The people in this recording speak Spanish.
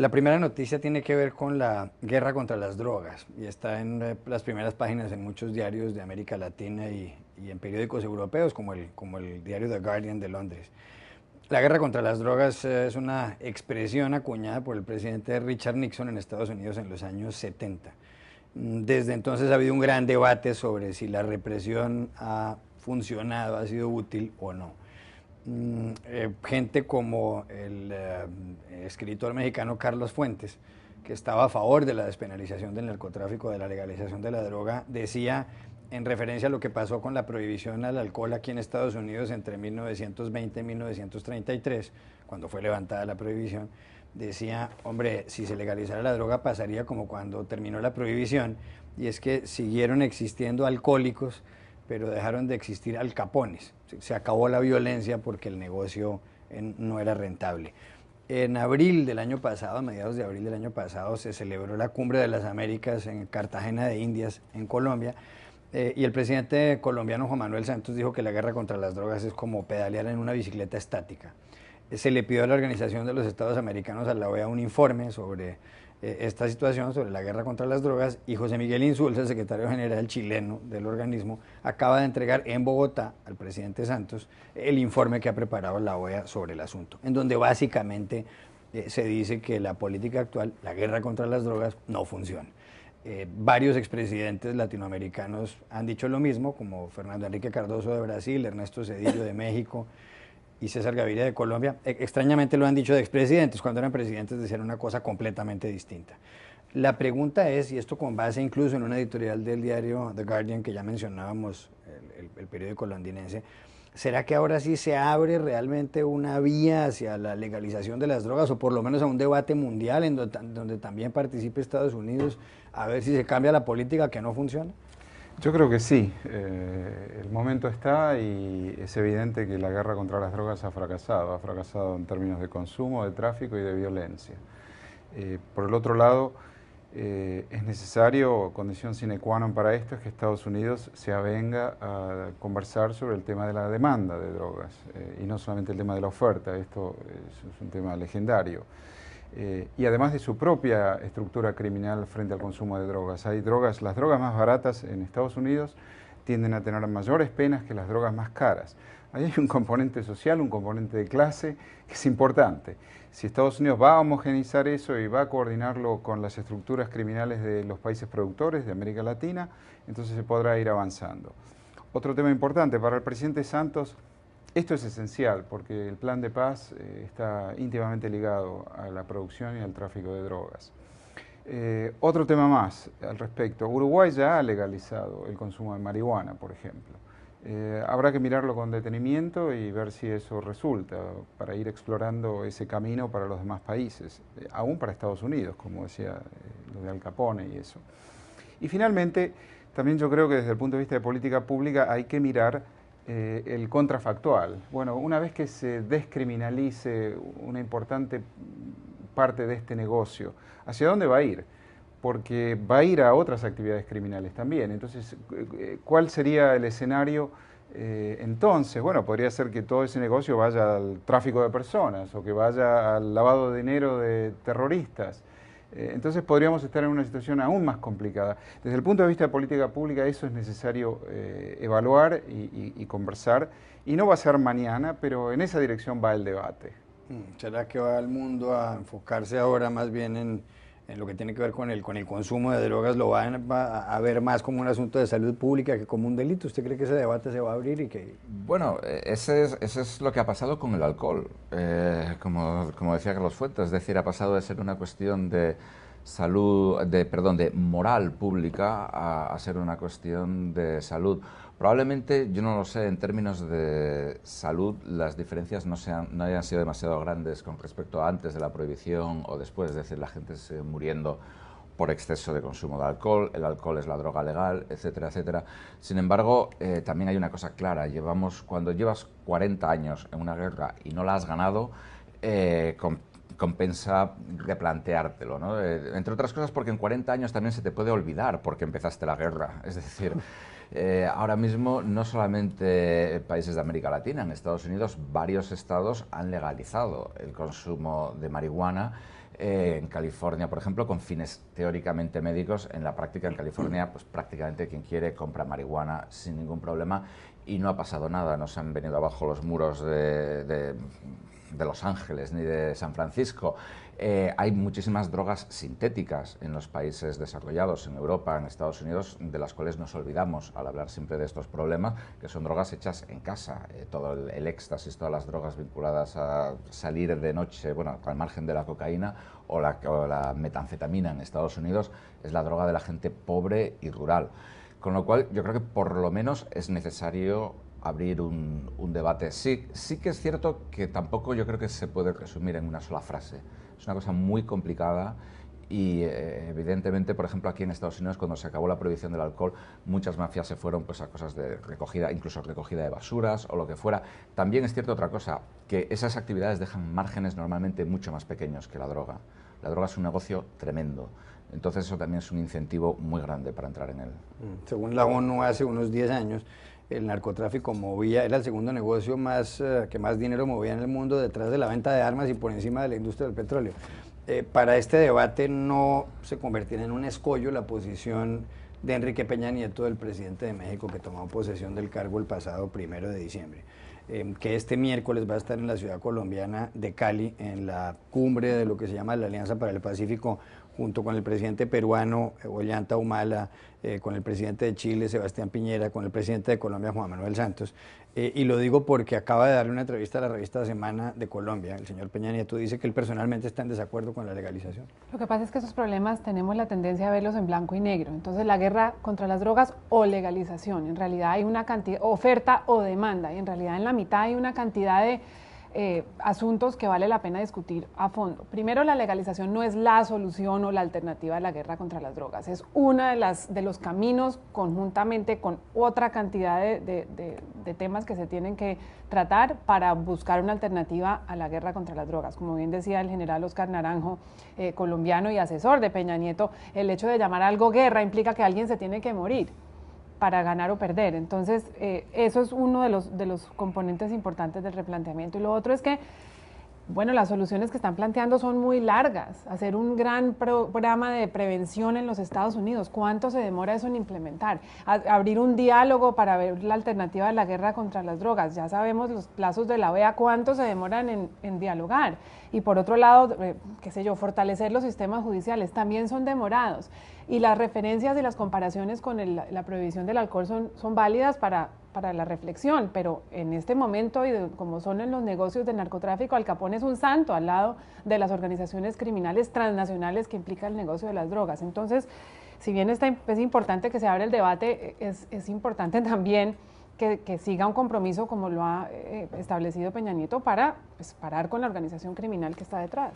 La primera noticia tiene que ver con la guerra contra las drogas y está en las primeras páginas en muchos diarios de América Latina y en periódicos europeos como el diario The Guardian de Londres. La guerra contra las drogas es una expresión acuñada por el presidente Richard Nixon en Estados Unidos en los años 70. Desde entonces ha habido un gran debate sobre si la represión ha funcionado, ha sido útil o no. Gente como el escritor mexicano Carlos Fuentes, que estaba a favor de la despenalización del narcotráfico, de la legalización de la droga, decía, en referencia a lo que pasó con la prohibición al alcohol aquí en Estados Unidos entre 1920 y 1933, cuando fue levantada la prohibición, decía, hombre, si se legalizara la droga pasaría como cuando terminó la prohibición, y es que siguieron existiendo alcohólicos, pero dejaron de existir alcapones. Se acabó la violencia porque el negocio no era rentable. En abril del año pasado, a mediados de abril del año pasado, se celebró la Cumbre de las Américas en Cartagena de Indias, en Colombia, y el presidente colombiano Juan Manuel Santos dijo que la guerra contra las drogas es como pedalear en una bicicleta estática. Se le pidió a la Organización de los Estados Americanos, a la OEA, un informe sobre esta situación, sobre la guerra contra las drogas, y José Miguel Insulza, el secretario general chileno del organismo, acaba de entregar en Bogotá al presidente Santos el informe que ha preparado la OEA sobre el asunto, en donde básicamente se dice que la política actual, la guerra contra las drogas, no funciona. Varios expresidentes latinoamericanos han dicho lo mismo, como Fernando Enrique Cardoso de Brasil, Ernesto Zedillo de México y César Gaviria de Colombia. Extrañamente lo han dicho de expresidentes, cuando eran presidentes decían una cosa completamente distinta. La pregunta es, y esto con base incluso en una editorial del diario The Guardian que ya mencionábamos, el periódico londinense, ¿será que ahora sí se abre realmente una vía hacia la legalización de las drogas o por lo menos a un debate mundial en donde también participe Estados Unidos a ver si se cambia la política que no funciona? Yo creo que sí, el momento está y es evidente que la guerra contra las drogas ha fracasado en términos de consumo, de tráfico y de violencia. Por el otro lado, es necesario, condición sine qua non para esto, es que Estados Unidos se avenga a conversar sobre el tema de la demanda de drogas y no solamente el tema de la oferta, esto es un tema legendario. Y además de su propia estructura criminal frente al consumo de drogas. Hay drogas, las drogas más baratas en Estados Unidos tienden a tener mayores penas que las drogas más caras. Ahí hay un componente social, un componente de clase que es importante. Si Estados Unidos va a homogeneizar eso y va a coordinarlo con las estructuras criminales de los países productores de América Latina, entonces se podrá ir avanzando. Otro tema importante para el presidente Santos. Esto es esencial porque el plan de paz está íntimamente ligado a la producción y al tráfico de drogas. Otro tema más al respecto. Uruguay ya ha legalizado el consumo de marihuana, por ejemplo. Habrá que mirarlo con detenimiento y ver si eso resulta para ir explorando ese camino para los demás países, aún para Estados Unidos, como decía lo de Al Capone y eso. Y finalmente, también yo creo que desde el punto de vista de política pública hay que mirar el contrafactual. Bueno, una vez que se descriminalice una importante parte de este negocio, ¿hacia dónde va a ir? Porque va a ir a otras actividades criminales también. Entonces, ¿cuál sería el escenario entonces? Bueno, podría ser que todo ese negocio vaya al tráfico de personas o que vaya al lavado de dinero de terroristas. Entonces podríamos estar en una situación aún más complicada. Desde el punto de vista de política pública eso es necesario evaluar y conversar, y no va a ser mañana, pero en esa dirección va el debate. ¿Será que va el mundo a enfocarse ahora más bien en lo que tiene que ver con el consumo de drogas? ¿Lo va a ver más como un asunto de salud pública que como un delito? ¿Usted cree que ese debate se va a abrir y que...? Bueno, ese es lo que ha pasado con el alcohol, como decía Carlos Fuentes, es decir, ha pasado de ser una cuestión de salud, de moral pública a ser una cuestión de salud. Probablemente, yo no lo sé, en términos de salud las diferencias no hayan sido demasiado grandes con respecto a antes de la prohibición o después, es decir, la gente se muriendo por exceso de consumo de alcohol, el alcohol es la droga legal, etcétera, etcétera. Sin embargo, también hay una cosa clara, cuando llevas 40 años en una guerra y no la has ganado, compensa replanteártelo, ¿no? Entre otras cosas porque en 40 años también se te puede olvidar por qué empezaste la guerra, es decir... ahora mismo no solamente países de América Latina, en Estados Unidos varios estados han legalizado el consumo de marihuana En California, por ejemplo, con fines teóricamente médicos, en la práctica en California, pues prácticamente quien quiere compra marihuana sin ningún problema y no ha pasado nada, no se han venido abajo los muros de Los Ángeles ni de San Francisco. Hay muchísimas drogas sintéticas en los países desarrollados, en Europa, en Estados Unidos, de las cuales nos olvidamos al hablar siempre de estos problemas, que son drogas hechas en casa. Todo el éxtasis, todas las drogas vinculadas a salir de noche, bueno, al margen de la cocaína o la metanfetamina en Estados Unidos, es la droga de la gente pobre y rural. Con lo cual, yo creo que por lo menos es necesario abrir un debate. Sí que es cierto que tampoco yo creo que se puede resumir en una sola frase. Es una cosa muy complicada y evidentemente, por ejemplo, aquí en Estados Unidos, cuando se acabó la prohibición del alcohol, muchas mafias se fueron pues, a cosas de recogida, incluso recogida de basuras o lo que fuera. También es cierto otra cosa, que esas actividades dejan márgenes normalmente mucho más pequeños que la droga. La droga es un negocio tremendo. Entonces eso también es un incentivo muy grande para entrar en él. Según la ONU, hace unos 10 años, el narcotráfico era el segundo negocio que más dinero movía en el mundo, detrás de la venta de armas y por encima de la industria del petróleo. Para este debate no se convertirá en un escollo la posición de Enrique Peña Nieto, el presidente de México, que tomó posesión del cargo el pasado 1 de diciembre. Que este miércoles va a estar en la ciudad colombiana de Cali, en la cumbre de lo que se llama la Alianza para el Pacífico, junto con el presidente peruano, Ollanta Humala, con el presidente de Chile, Sebastián Piñera, con el presidente de Colombia, Juan Manuel Santos. Y lo digo porque acaba de darle una entrevista a la revista Semana de Colombia. El señor Peña Nieto dice que él personalmente está en desacuerdo con la legalización. Lo que pasa es que esos problemas tenemos la tendencia a verlos en blanco y negro. Entonces, la guerra contra las drogas o legalización. En realidad hay una cantidad, oferta o demanda, y en realidad en la mitad hay una cantidad de asuntos que vale la pena discutir a fondo. Primero, la legalización no es la solución o la alternativa a la guerra contra las drogas, es uno de los caminos, conjuntamente con otra cantidad de temas que se tienen que tratar para buscar una alternativa a la guerra contra las drogas. Como bien decía el general Oscar Naranjo, colombiano y asesor de Peña Nieto, el hecho de llamar algo guerra implica que alguien se tiene que morir para ganar o perder. Entonces, eso es uno de los componentes importantes del replanteamiento. Y lo otro es que, bueno, las soluciones que están planteando son muy largas. Hacer un gran programa de prevención en los Estados Unidos, ¿cuánto se demora eso en implementar? Abrir un diálogo para ver la alternativa de la guerra contra las drogas. Ya sabemos los plazos de la OEA, cuánto se demoran en dialogar. Y por otro lado, qué sé yo, fortalecer los sistemas judiciales también son demorados. Y las referencias y las comparaciones con la prohibición del alcohol son válidas para la reflexión, pero en este momento, y como son en los negocios del narcotráfico, Al Capone es un santo al lado de las organizaciones criminales transnacionales que implican el negocio de las drogas. Entonces, si bien es importante que se abra el debate, es importante también que siga un compromiso como lo ha establecido Peña Nieto para parar con la organización criminal que está detrás.